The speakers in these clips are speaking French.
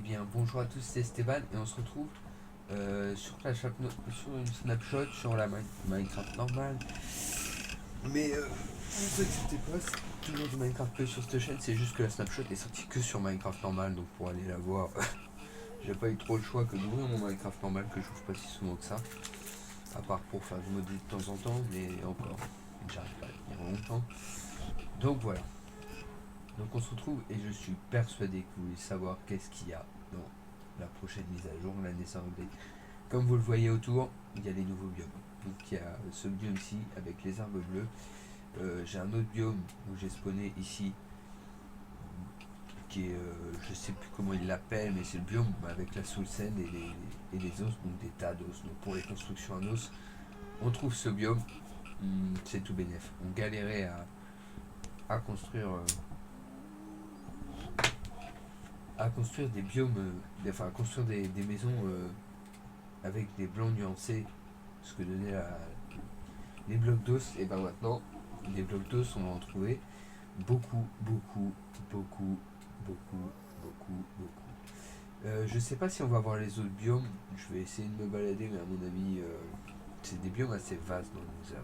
bien, bonjour à tous, c'est Esteban et on se retrouve sur une snapshot sur la Minecraft normale. Mais vous inquiétez pas, c'est toujours du Minecraft que sur cette chaîne, c'est juste que la snapshot est sortie que sur Minecraft normal, donc pour aller la voir, j'ai pas eu trop le choix que d'ouvrir mon Minecraft normal que j'ouvre pas si souvent que ça. À part pour faire du modé de temps en temps, mais encore, j'arrive pas à tenir longtemps. Donc voilà. Donc on se retrouve et je suis persuadé que vous voulez savoir qu'est-ce qu'il y a dans la prochaine mise à jour, la naissance update. Comme vous le voyez autour, il y a les nouveaux biomes. Donc il y a ce biome-ci avec les arbres bleus. J'ai un autre biome où j'ai spawné ici, qui est, je sais plus comment il l'appelle, mais c'est le biome avec la soul sand et les os, donc des tas d'os. Donc pour les constructions en os, on trouve ce biome, c'est tout bénef. On galérait à construire... à construire des biomes, enfin à construire des maisons avec des blancs nuancés, ce que donnaient les blocs d'os. Et ben maintenant, les blocs d'os, on va en trouver beaucoup, beaucoup, beaucoup, beaucoup, beaucoup, beaucoup. Je sais pas si on va voir les autres biomes, je vais essayer de me balader, mais à mon avis, c'est des biomes assez vastes dans le musée.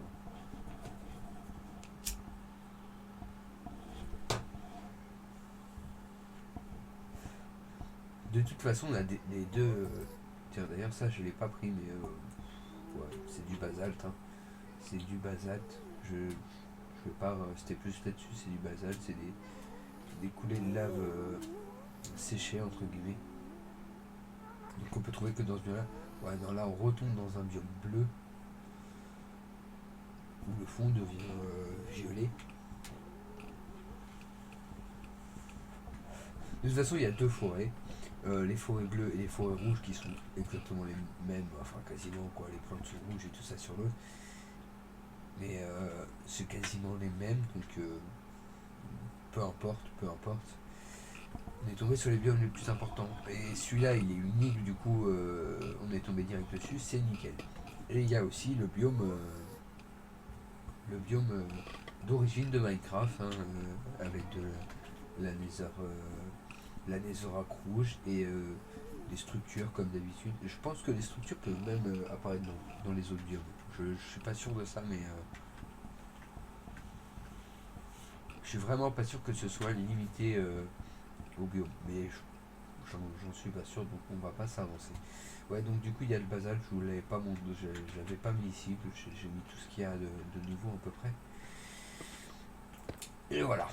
De toute façon, on a les deux. Tiens, d'ailleurs, ça, je l'ai pas pris, mais ouais, c'est du basalte. Hein. C'est du basalte. Je vais pas rester plus là-dessus. C'est du basalte. C'est des coulées de lave séchées, entre guillemets. Donc, on peut trouver que dans ce biome-là. Ouais, non, là, on retombe dans un biome bleu où le fond devient violet. De toute façon, il y a deux forêts. Les forêts bleues et les forêts rouges qui sont exactement les mêmes, enfin quasiment quoi, les plantes sont rouges et tout ça sur l'autre. Mais c'est quasiment les mêmes, donc peu importe, peu importe. On est tombé sur les biomes les plus importants. Et celui-là, il est unique, du coup, on est tombé direct dessus, c'est nickel. Et il y a aussi le biome d'origine de Minecraft, hein, avec la netherrack rouge et les structures comme d'habitude. Je pense que les structures peuvent même apparaître dans les autres biomes. Je suis pas sûr de ça, mais je suis vraiment pas sûr que ce soit limité au biome. Mais j'en suis pas sûr, donc on va pas s'avancer. Ouais, donc du coup il y a le basalte, je vous l'avais pas montré, je l'avais pas mis ici, j'ai mis tout ce qu'il y a de nouveau à peu près. Et voilà.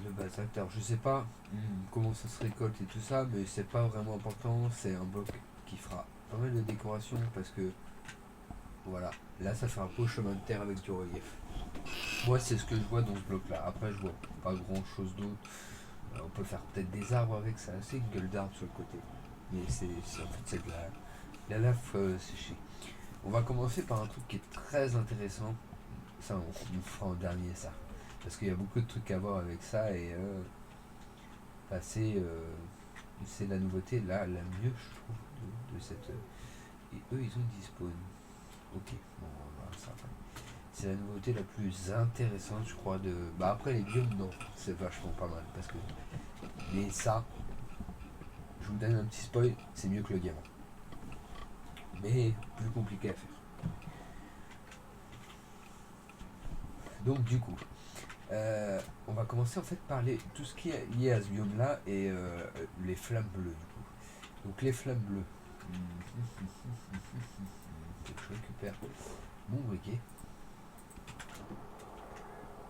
Le basalte, alors je sais pas comment ça se récolte et tout ça, mais c'est pas vraiment important, c'est un bloc qui fera pas mal de décoration parce que voilà, là ça fait un beau chemin de terre avec du relief. Moi c'est ce que je vois dans ce bloc là, après je vois pas grand chose d'autre. On peut faire peut-être des arbres avec ça, c'est une gueule d'arbre sur le côté, mais en fait c'est de la lave séchée. On va commencer par un truc qui est très intéressant, ça on fera en dernier ça, parce qu'il y a beaucoup de trucs à voir avec ça et c'est la nouveauté là la mieux je trouve de cette et eux ils ont 10 spawns. Ok, bon voilà, ça va. C'est la nouveauté la plus intéressante je crois de. Bah après les biomes non, c'est vachement pas mal parce que. Mais ça, je vous donne un petit spoil, c'est mieux que le diamant. Mais plus compliqué à faire. Donc du coup, on va commencer en fait par tout ce qui est lié à ce biome là et les flammes bleues du coup. Donc les flammes bleues. Faut que je récupère mon briquet.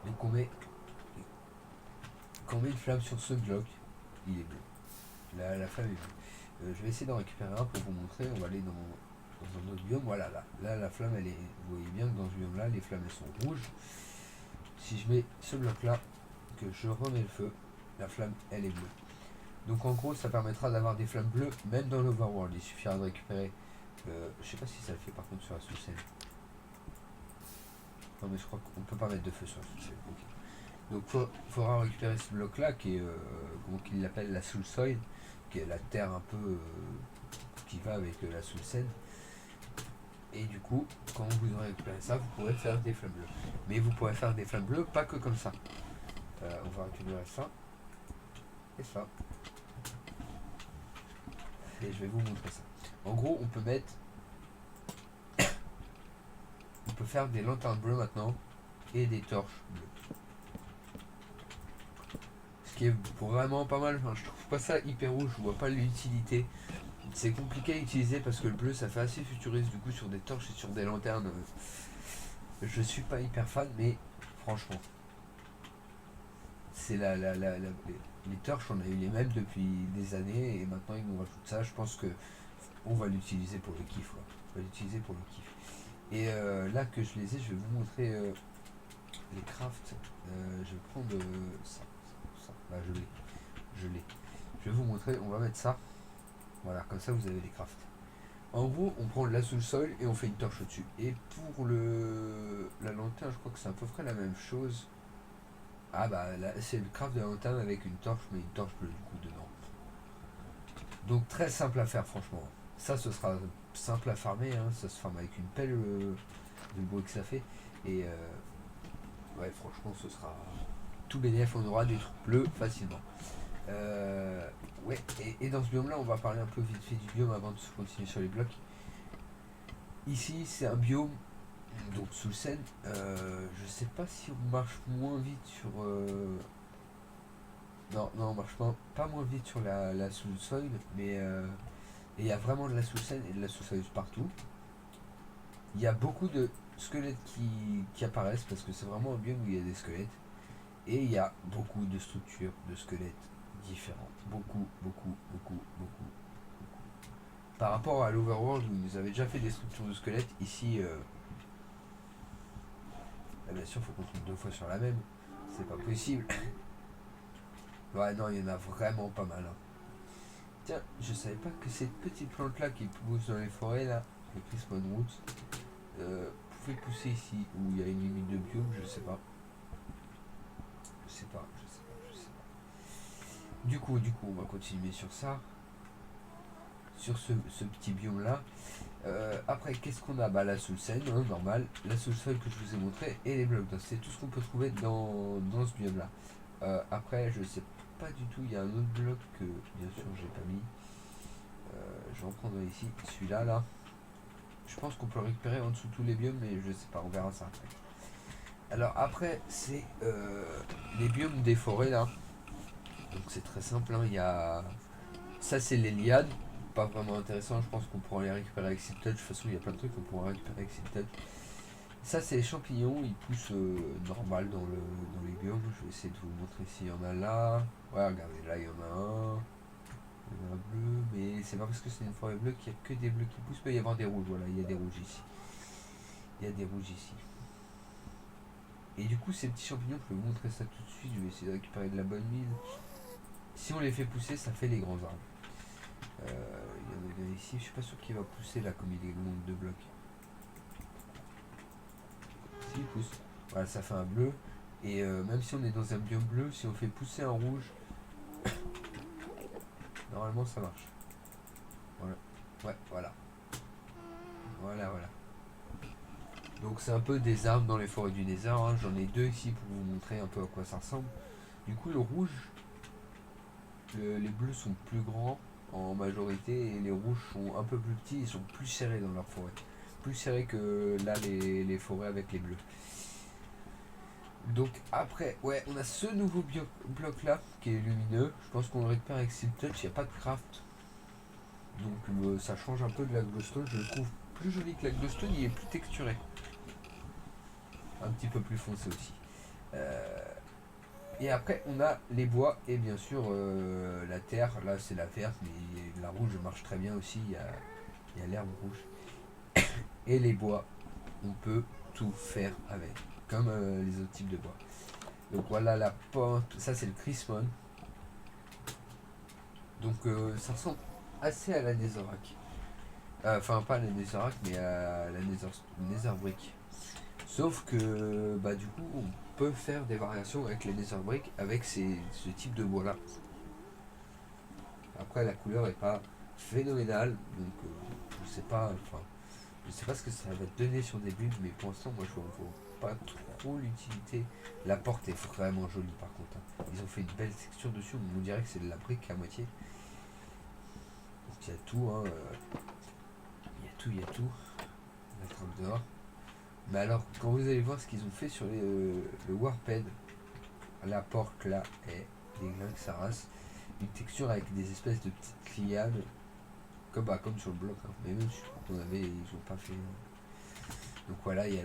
Donc quand on met une flamme sur ce bloc, il est bleu. La flamme est bleue. Je vais essayer d'en récupérer un pour vous montrer. On va aller dans un autre biome. Voilà, là la flamme elle est. Vous voyez bien que dans ce biome là, les flammes elles sont rouges. Si je mets ce bloc là, que je remets le feu, la flamme elle est bleue. Donc en gros ça permettra d'avoir des flammes bleues même dans l'overworld. Il suffira de récupérer. Je sais pas si ça le fait par contre sur la sous-scène. Non mais je crois qu'on peut pas mettre de feu sur la sous-scène. Okay. Donc il faudra récupérer ce bloc là qui est comment qu'il l'appelle la soul soil, qui est la terre un peu qui va avec la soul scène. Et du coup, quand vous aurez récupéré ça, vous pourrez faire des flammes bleues. Mais vous pourrez faire des flammes bleues pas que comme ça. On va récupérer ça et ça. et je vais vous montrer ça. En gros, on peut mettre, on peut faire des lanternes bleues maintenant et des torches bleues. Ce qui est vraiment pas mal. Enfin, je trouve pas ça hyper rouge, je vois pas l'utilité. C'est compliqué à utiliser parce que le bleu ça fait assez futuriste du coup sur des torches et sur des lanternes. Je suis pas hyper fan, mais franchement, c'est les torches, on a eu les mêmes depuis des années et maintenant ils nous rajoutent ça. Je pense que on va l'utiliser pour le kiff. Ouais. On va l'utiliser pour le kiff. Et là que je les ai, je vais vous montrer les crafts. Je vais prendre ça. Là, je l'ai. Je l'ai. Je vais vous montrer. On va mettre ça. Voilà, comme ça vous avez les crafts. En gros, on prend la sous-sol et on fait une torche au-dessus. Et pour la lanterne, je crois que c'est à peu près la même chose. Ah bah là, c'est le craft de la lanterne avec une torche, mais une torche bleue du coup dedans. Donc très simple à faire franchement. Ça ce sera simple à farmer, hein. Ça se farme avec une pelle, du bruit que ça fait. Et ouais franchement ce sera tout bénéf, on aura des trucs bleus facilement. Ouais, et dans ce biome là on va parler un peu vite fait du biome avant de continuer sur les blocs. Ici c'est un biome donc sous le Seine. Je sais pas si on marche moins vite sur non, on marche pas moins vite sur la sous-sol, mais il y a vraiment de la sous-scène et de la sous-sol partout. Il y a beaucoup de squelettes qui apparaissent parce que c'est vraiment un biome où il y a des squelettes. Et il y a beaucoup de structures de squelettes différentes. Beaucoup. Par rapport à l'Overworld où ils nous avaient déjà fait des structures de squelettes, ici, bien sûr, il faut qu'on tombe deux fois sur la même. C'est pas possible. Ouais, non, il y en a vraiment pas mal. Hein. Tiens, je savais pas que cette petite plante là qui pousse dans les forêts là, les Crispon Roots, pouvait pousser ici où il y a une limite de biome, je sais pas. Je sais pas. Du coup, on va continuer sur ça. Sur ce petit biome là. Après, qu'est-ce qu'on a? Bah la sous-scène, hein, normal, la sous-sol que je vous ai montré et les blocs. C'est tout ce qu'on peut trouver dans ce biome là. Après, je sais pas du tout, il y a un autre bloc que bien sûr j'ai pas mis. Je vais en prendre ici, celui-là là. Je pense qu'on peut le récupérer en dessous de tous les biomes, mais je sais pas, on verra ça après. Alors après, c'est les biomes des forêts là. Donc c'est très simple, hein. Il y a... Ça c'est les lianes, pas vraiment intéressant, je pense qu'on pourra les récupérer avec Silk Touch. De toute façon, il y a plein de trucs qu'on pourra récupérer avec Silk Touch. Ça c'est les champignons, ils poussent normal dans les biomes. Je vais essayer de vous montrer s'il y en a là. Ouais, regardez, là il y en a un. Il y en a un bleu, mais c'est pas parce que c'est une forêt bleue qu'il n'y a que des bleus qui poussent. Il peut y avoir des rouges, voilà, il y a des rouges ici. Et du coup, ces petits champignons, je vais vous montrer ça tout de suite. Je vais essayer de récupérer de la bonne mine. Si on les fait pousser, ça fait les grands arbres. Il y en a ici, je suis pas sûr qu'il va pousser là comme il est long de blocs. S'il pousse, voilà, ça fait un bleu. Et même si on est dans un biome bleu, si on fait pousser un rouge, normalement ça marche. Voilà. Ouais, voilà. Voilà. Donc c'est un peu des arbres dans les forêts du désert. Hein. J'en ai deux ici pour vous montrer un peu à quoi ça ressemble. Du coup, le rouge, les bleus sont plus grands en majorité et les rouges sont un peu plus petits. Ils sont plus serrés dans leur forêt. Plus serrés que là les forêts avec les bleus. Donc après, ouais, on a ce nouveau bloc là qui est lumineux. Je pense qu'on le récupère avec Silk Touch. Il n'y a pas de craft. Donc ça change un peu de la glowstone. Je le trouve plus joli que la glowstone. Il est plus texturé. Un petit peu plus foncé aussi. Et après on a les bois et bien sûr la terre. Là c'est la verte mais la rouge marche très bien aussi. Il y a l'herbe rouge. Et les bois, on peut tout faire avec. Comme les autres types de bois. Donc voilà la porte. Ça c'est le Crispon. Donc ça ressemble assez à la Netherrack. Enfin pas à la Netherrack mais à la Netherbrick. Sauf que bah du coup on peut faire des variations avec les Netherbrick avec ce type de bois là. Après la couleur est pas phénoménale donc je sais pas ce que ça va te donner sur des builds mais pour l'instant moi je vois pas trop l'utilité. La porte est vraiment jolie par contre. Hein. Ils ont fait une belle texture dessus, on dirait que c'est de la brique à moitié. il y a tout, hein, il y a tout. La trappe dehors. Mais alors, quand vous allez voir ce qu'ils ont fait sur le Warped, la porte là est déglingue sa race. Une texture avec des espèces de petites lianes, comme sur le bloc, hein. Mais même je crois qu'on avait, ils ont pas fait. Donc voilà, il y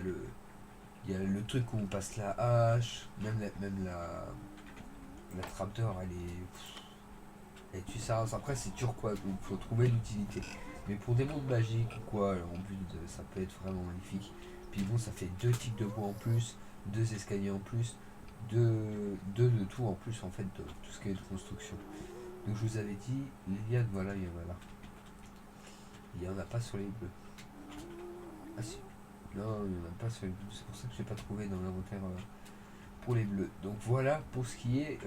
a le truc où on passe la hache, même la trappe dehors, elle tue sa race. Après c'est turquoise, donc faut trouver l'utilité. Mais pour des mondes magiques ou quoi, en but ça peut être vraiment magnifique. Puis bon, ça fait deux tics de bois en plus, deux escaliers en plus, deux de tout en plus en fait, de tout ce qui est de construction. Donc je vous avais dit, les lianes, voilà, il y en a là. Il n'y en a pas sur les bleus. Ah si. Non, il n'y en a pas sur les bleus. C'est pour ça que je n'ai pas trouvé dans l'inventaire pour les bleus. Donc voilà pour ce qui est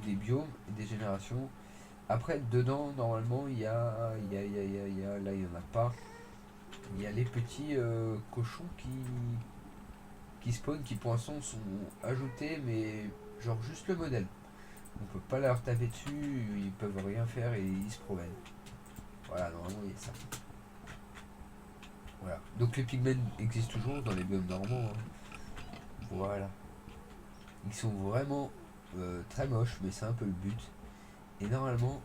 des biomes et des générations. Après, dedans, normalement, il y a, là, il n'y en a pas. Il y a les petits cochons qui spawnent, qui pour l'instant sont ajoutés, mais genre juste le modèle. On peut pas leur taper dessus, ils peuvent rien faire et ils se promènent. Voilà, normalement il y a ça. Voilà. Donc les pigments existent toujours dans les biomes normaux, hein. Voilà. Ils sont vraiment très moches, mais c'est un peu le but. Et normalement,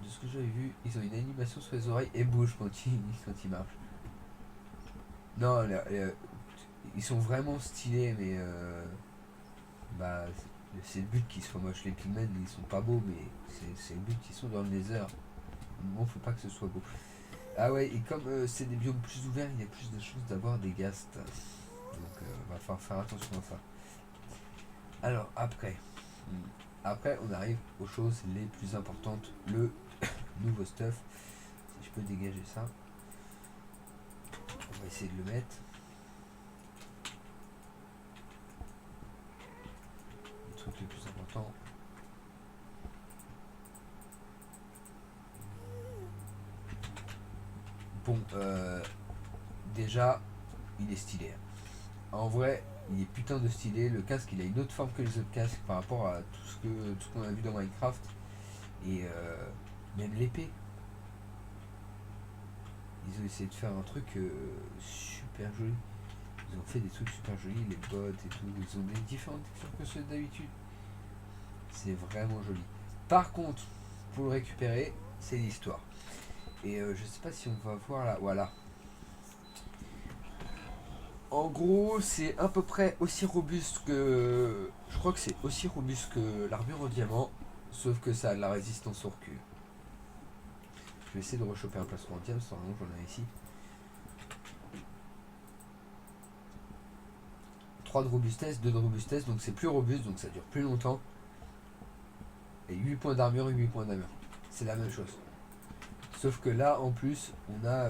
de ce que j'avais vu, ils ont une animation sur les oreilles et bougent quand ils marchent. Non, ils sont vraiment stylés, mais bah, c'est le but qu'ils soient moches. Les pigments, ils sont pas beaux, mais c'est le but qu'ils sont dans le nether. Bon, faut pas que ce soit beau. Ah ouais, et comme c'est des biomes plus ouverts, il y a plus de chances d'avoir des ghasts. Donc va falloir faire attention à ça. Alors après on arrive aux choses les plus importantes. Le nouveau stuff. Si je peux dégager ça. On va essayer de le mettre. Le truc le plus important. Bon, déjà, il est stylé. En vrai, il est putain de stylé. Le casque, il a une autre forme que les autres casques par rapport à tout ce qu'on a vu dans Minecraft. Et même l'épée. Ils ont essayé de faire un truc super joli. Ils ont fait des trucs super jolis, les bottes et tout. Ils ont des différentes textures que ceux d'habitude. C'est vraiment joli. Par contre, pour le récupérer, c'est l'histoire. Et je sais pas si on va voir là. Voilà. En gros, c'est à peu près aussi robuste que. Je crois que c'est aussi robuste que l'armure en diamant. Sauf que ça a de la résistance au recul. Je vais essayer de rechoper un placement en diamant, normalement j'en ai ici. 3 de robustesse, 2 de robustesse, donc c'est plus robuste, donc ça dure plus longtemps. Et 8 points d'armure et 8 points d'armure. C'est la même chose. Sauf que là, en plus, on a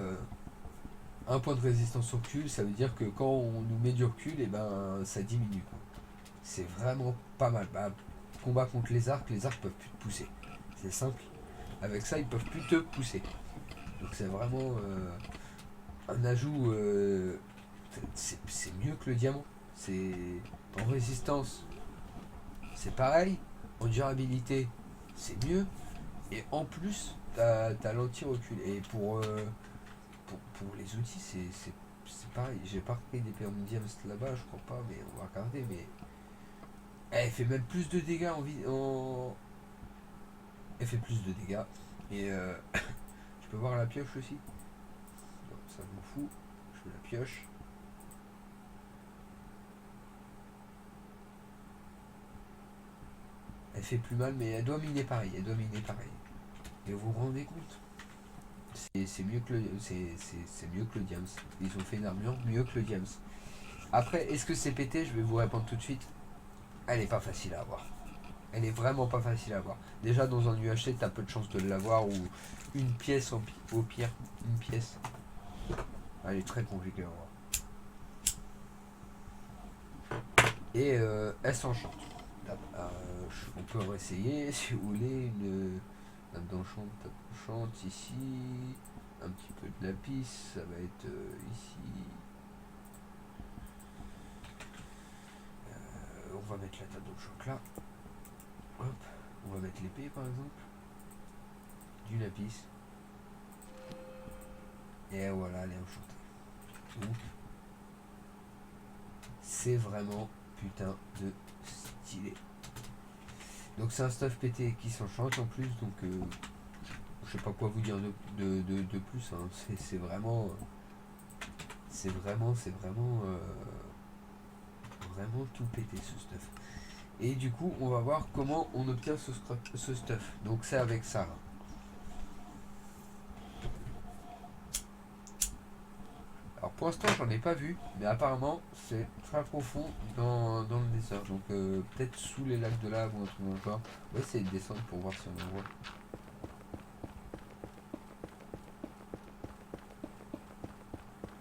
un point de résistance au recul. Ça veut dire que quand on nous met du recul, et ben ça diminue. C'est vraiment pas mal. Bah, combat contre les arcs peuvent plus te pousser. C'est simple. Avec ça, ils peuvent plus te pousser. Donc c'est vraiment un ajout. C'est mieux que le diamant. C'est en résistance, c'est pareil. En durabilité, c'est mieux. Et en plus, t'as l'anti-recul. Et pour les outils, c'est pareil. J'ai pas repris des diams là-bas, je crois pas, mais on va regarder. Mais elle fait même plus de dégâts Elle fait plus de dégâts. Et je peux voir la pioche aussi. Non, ça m'en fout. Je fais la pioche. Elle fait plus mal, mais elle doit miner pareil. Et vous vous rendez compte? C'est mieux que mieux que le Diams. Ils ont fait une armure mieux que le Diams. Après, est-ce que c'est pété? Je vais vous répondre tout de suite. Elle est pas facile à avoir. Elle est vraiment pas facile à avoir. Déjà dans un UHC, t'as peu de chances de l'avoir ou une pièce au pire. Une pièce. Elle est très compliquée à avoir. Et elle s'enchante. On peut essayer si vous voulez une table d'enchante ici. Un petit peu de lapis, ça va être ici. On va mettre la table d'enchante là. Hop, on va mettre l'épée par exemple. Du lapis. Et voilà, elle est enchantée. Donc, c'est vraiment putain de stylé. Donc c'est un stuff pété qui s'enchante en plus, donc je sais pas quoi vous dire de plus. Hein. C'est vraiment, vraiment tout pété ce stuff. Et du coup, on va voir comment on obtient ce stuff. Donc c'est avec ça. Là. Alors pour l'instant, j'en ai pas vu, mais apparemment, c'est très profond dans le dessert. Donc peut-être sous les lacs de lave ou un truc dans le genre. On va essayer de descendre pour voir si on en voit.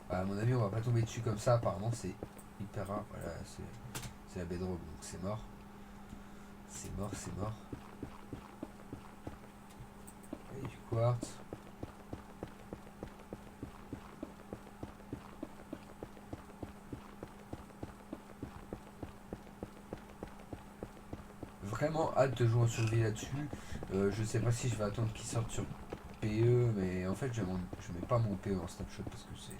Bah, à mon avis, on va pas tomber dessus comme ça. Apparemment, c'est hyper rare. Voilà, c'est la bedrock, donc c'est mort. C'est mort, c'est mort. Et du quartz. Vraiment hâte de jouer en survie là-dessus. Je sais pas si je vais attendre qu'il sorte sur PE, mais en fait, je mets pas mon PE en snapshot parce que c'est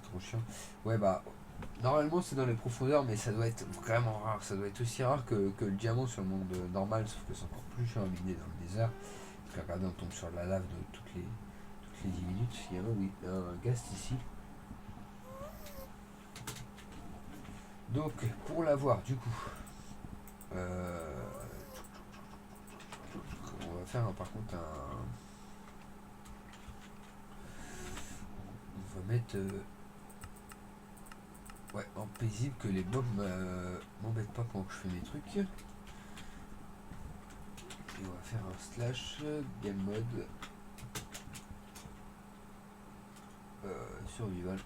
trop chiant. Ouais, bah, normalement, c'est dans les profondeurs, mais ça doit être vraiment rare. Ça doit être aussi rare que le diamant sur le monde normal, sauf que c'est encore plus chiant à miner dans le désert. Parce que regardez, on tombe sur la lave de toutes les 10 minutes. Il y a oui, un ghast ici. Donc, pour l'avoir, du coup, on va faire par contre on va mettre ouais, en paisible que les mobs m'embêtent pas pendant que je fais mes trucs. Et on va faire un slash game mode survival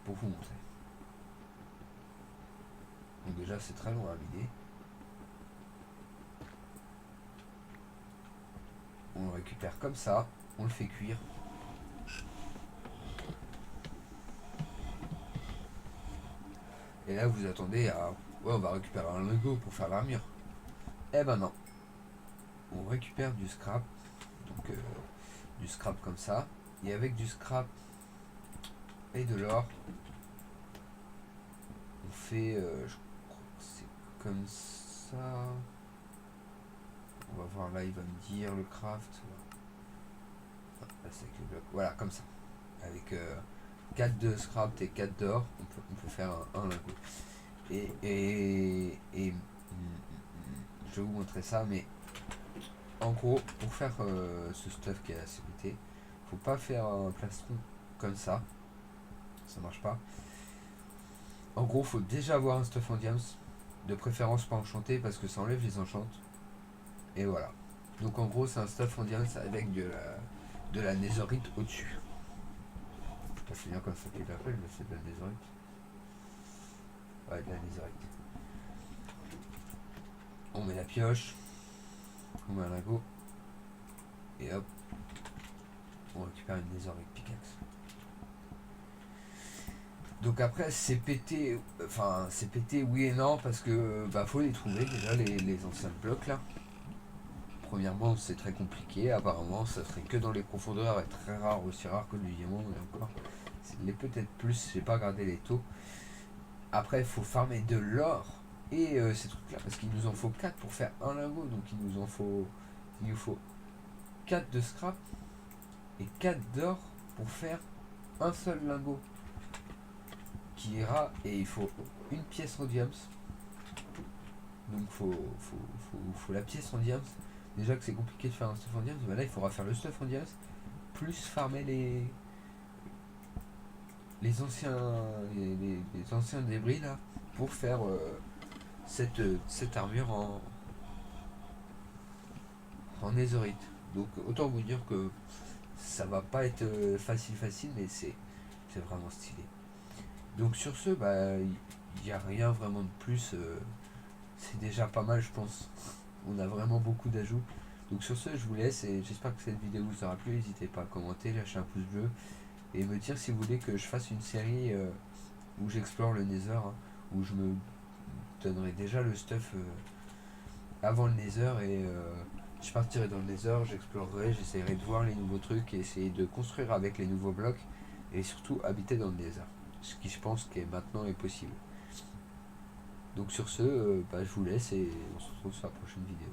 pour vous montrer. Donc déjà c'est très long à miner. On le récupère comme ça, on le fait cuire. Et là vous attendez à... Ouais, on va récupérer un lingot pour faire l'armure. Eh ben non. On récupère du scrap. Donc du scrap comme ça. Et avec du scrap et de l'or, on fait... je crois que c'est comme ça. On va voir là, il va me dire le craft. Ah, là c'est avec le bloc. Voilà, comme ça. Avec 4 de scrap et 4 d'or, on peut faire un lingot. Je vais vous montrer ça, mais en gros, pour faire ce stuff qui est assez pété, faut pas faire un plastron comme ça marche pas. En gros, faut déjà avoir un stuff en diams, de préférence pas enchanté parce que ça enlève les enchantes. Et voilà. Donc en gros, c'est un stuff en diams avec de la netherite au-dessus. Je sais pas si bien comme ça qu'il l'appelle, mais c'est de la netherite. Ouais, de la netherite. On met la pioche, on met un lingot, et hop, on récupère une netherite pickaxe. Donc après c'est pété, enfin c'est pété oui et non parce que bah faut les trouver déjà les anciens blocs là. Premièrement c'est très compliqué, apparemment ça serait que dans les profondeurs et très rare, aussi rare que du diamant et encore. Les peut-être plus, j'ai pas regardé les taux. Après il faut farmer de l'or et ces trucs là parce qu'il nous en faut 4 pour faire un lingot, donc il nous faut 4 de scrap et 4 d'or pour faire un seul lingot. Qui ira et il faut une pièce en diams. Donc faut la pièce en diams. Déjà que c'est compliqué de faire un stuff en diams, ben là il faudra faire le stuff en diams plus farmer les anciens les anciens débris là pour faire cette armure en netherite. Donc autant vous dire que ça va pas être facile mais c'est vraiment stylé. Donc sur ce, bah il n'y a rien vraiment de plus. C'est déjà pas mal, je pense. On a vraiment beaucoup d'ajouts. Donc sur ce, je vous laisse et j'espère que cette vidéo vous aura plu. N'hésitez pas à commenter, lâcher un pouce bleu et me dire si vous voulez que je fasse une série où j'explore le Nether, hein, où je me donnerai déjà le stuff avant le Nether Je partirai dans le Nether, j'explorerai, j'essaierai de voir les nouveaux trucs et essayer de construire avec les nouveaux blocs et surtout habiter dans le Nether. Ce qui je pense qu'est maintenant est possible. Donc sur ce, je vous laisse et on se retrouve sur la prochaine vidéo.